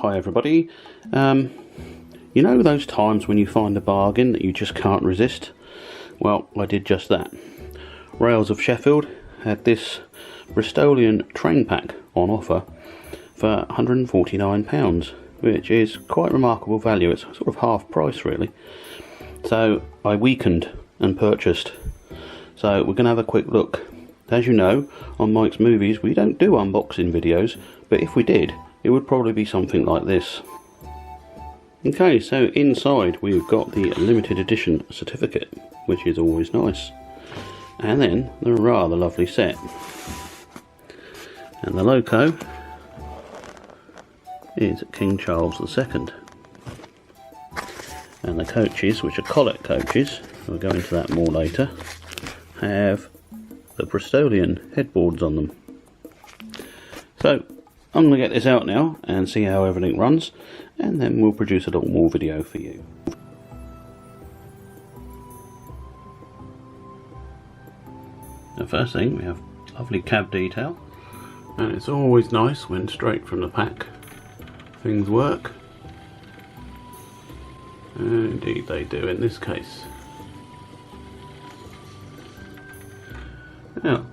Hi everybody. You know those times when you find a bargain that you just can't resist? Well, I did just that. Rails of Sheffield had this Bristolian train pack on offer for £149, which is quite remarkable value. It's sort of half price really. So I weakened and purchased. So we're going to have a quick look. As you know, on Mike's Movies we don't do unboxing videos, but if we did, it would probably be something like this. Okay, so inside we've got the limited edition certificate, which is always nice. And then the rather lovely set. And the loco is King Charles II. And the coaches, which are collet coaches, we'll go into that more later, have the Bristolian headboards on them. So I'm going to get this out now and see how everything runs, and then we'll produce a little more video for you. The first thing, we have lovely cab detail, and it's always nice when straight from the pack things work, and indeed they do in this case. Now,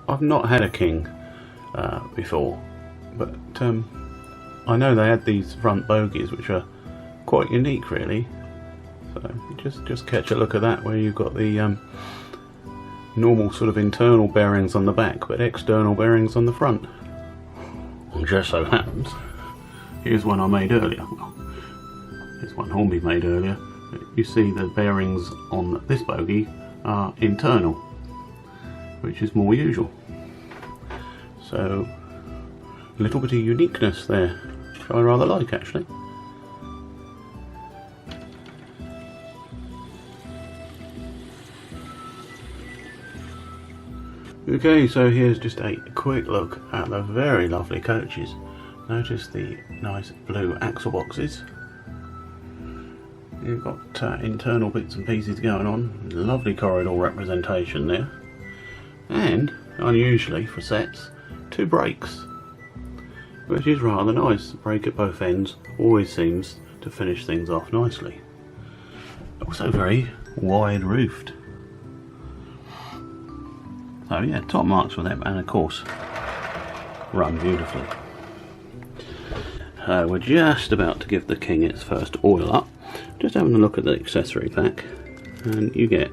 I've not had a King before, but I know they had these front bogies which are quite unique really. So just catch a look at that, where you've got the normal sort of internal bearings on the back but external bearings on the front. And just so happens, here's one I made earlier. Well, here's one Hornby made earlier. You see the bearings on this bogie are internal, which is more usual. So a little bit of uniqueness there, which I rather like actually. Okay, so here's just a quick look at the very lovely coaches. Notice the nice blue axle boxes. You've got internal bits and pieces going on, lovely corridor representation there, and unusually for sets, 2 brakes, which is rather nice. Brake at both ends always seems to finish things off nicely. Also very wide roofed. So yeah, top marks for them, and of course run beautifully. We're just about to give the King its first oil up. Just having a look at the accessory pack, and you get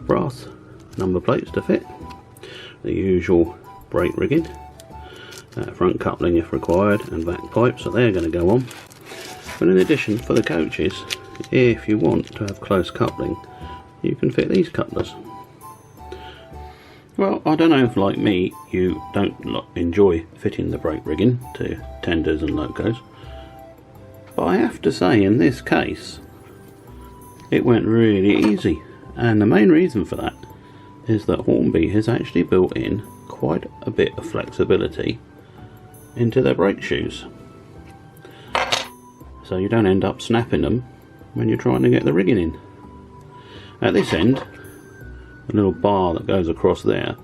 brass number plates to fit, the usual brake rigging, front coupling if required, and back pipes, so they're going to go on. But in addition, for the coaches, if you want to have close coupling, you can fit these couplers. Well, I don't know if like me you don't enjoy fitting the brake rigging to tenders and locos, but I have to say in this case it went really easy, and the main reason for that is that Hornby has actually built in quite a bit of flexibility into their brake shoes, so you don't end up snapping them when you're trying to get the rigging in. At this end, the little bar that goes across there,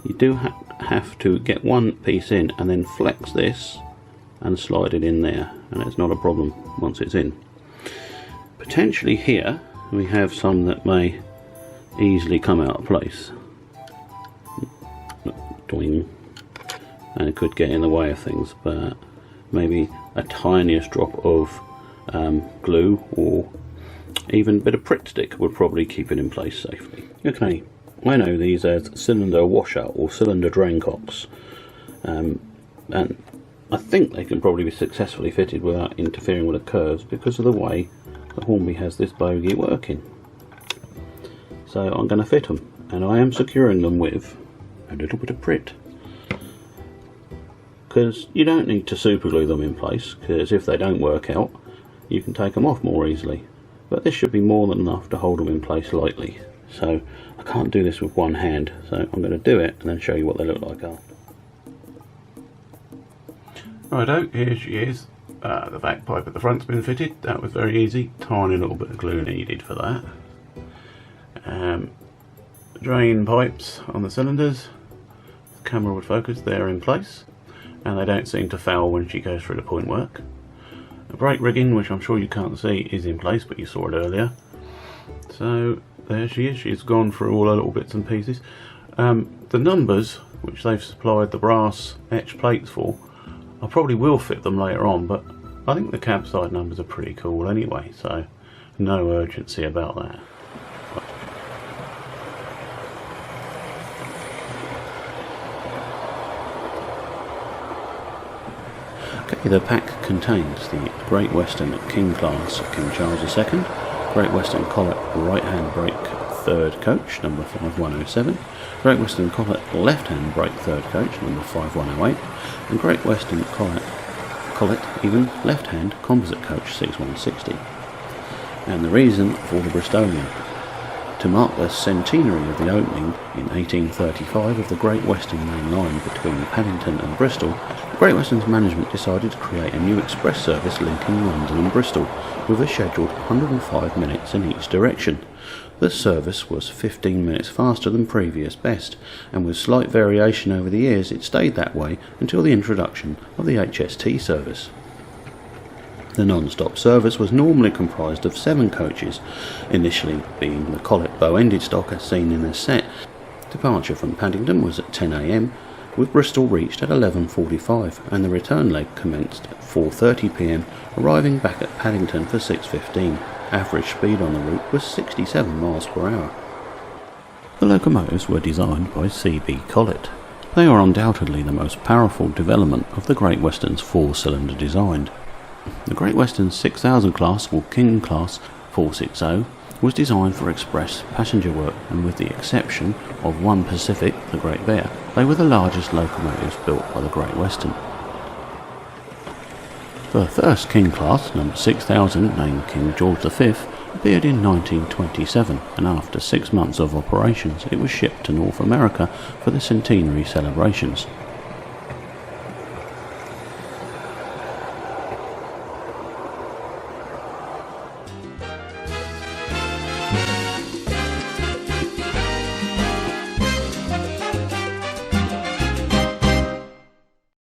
you do have to get one piece in and then flex this and slide it in there, and it's not a problem once it's in. Potentially here we have some that may easily come out of place, and it could get in the way of things, but maybe a tiniest drop of glue or even a bit of Pritt stick would probably keep it in place safely. Okay, I know these as cylinder washer or cylinder drain cocks, and I think they can probably be successfully fitted without interfering with the curves because of the way the Hornby has this bogie working. So I'm going to fit them, and I am securing them with a little bit of Pritt, because you don't need to super glue them in place, because if they don't work out you can take them off more easily, but this should be more than enough to hold them in place lightly. So I can't do this with one hand, so I'm going to do it and then show you what they look like after. Righto, here she is. The back pipe at the front's been fitted. That was very easy. Tiny little bit of glue needed for that. Drain pipes on the cylinders. The camera would focus, they're in place, and they don't seem to foul when she goes through the point work. The brake rigging, which I'm sure you can't see, is in place, but you saw it earlier. So there she is. She's gone through all her little bits and pieces. The numbers, which they've supplied the brass etched plates for, I probably will fit them later on, but I think the cab side numbers are pretty cool anyway, so no urgency about that. Okay, the pack contains the Great Western King class King Charles II, Great Western Collet right hand brake third coach number 5107, Great Western Collet left hand brake third coach number 5108, and Great Western Collet even left hand composite coach 6160. And the reason for the Bristolian: to mark the centenary of the opening in 1835 of the Great Western main line between Paddington and Bristol, Great Western's management decided to create a new express service linking London and Bristol with a scheduled 105 minutes in each direction. The service was 15 minutes faster than previous best, and with slight variation over the years it stayed that way until the introduction of the HST service. The non-stop service was normally comprised of 7 coaches, initially being the Collet bow-ended stock as seen in this set. Departure from Paddington was at 10 AM, with Bristol reached at 11:45, and the return leg commenced at 4:30 PM, arriving back at Paddington for 6:15. Average speed on the route was 67 miles per hour. The locomotives were designed by C.B. Collet. They are undoubtedly the most powerful development of the Great Western's 4-cylinder design. The Great Western 6000 class, or King class 460, was designed for express passenger work, and with the exception of one Pacific, the Great Bear, they were the largest locomotives built by the Great Western. The first King class, number 6000, named King George V, appeared in 1927, and after 6 months of operations it was shipped to North America for the centenary celebrations.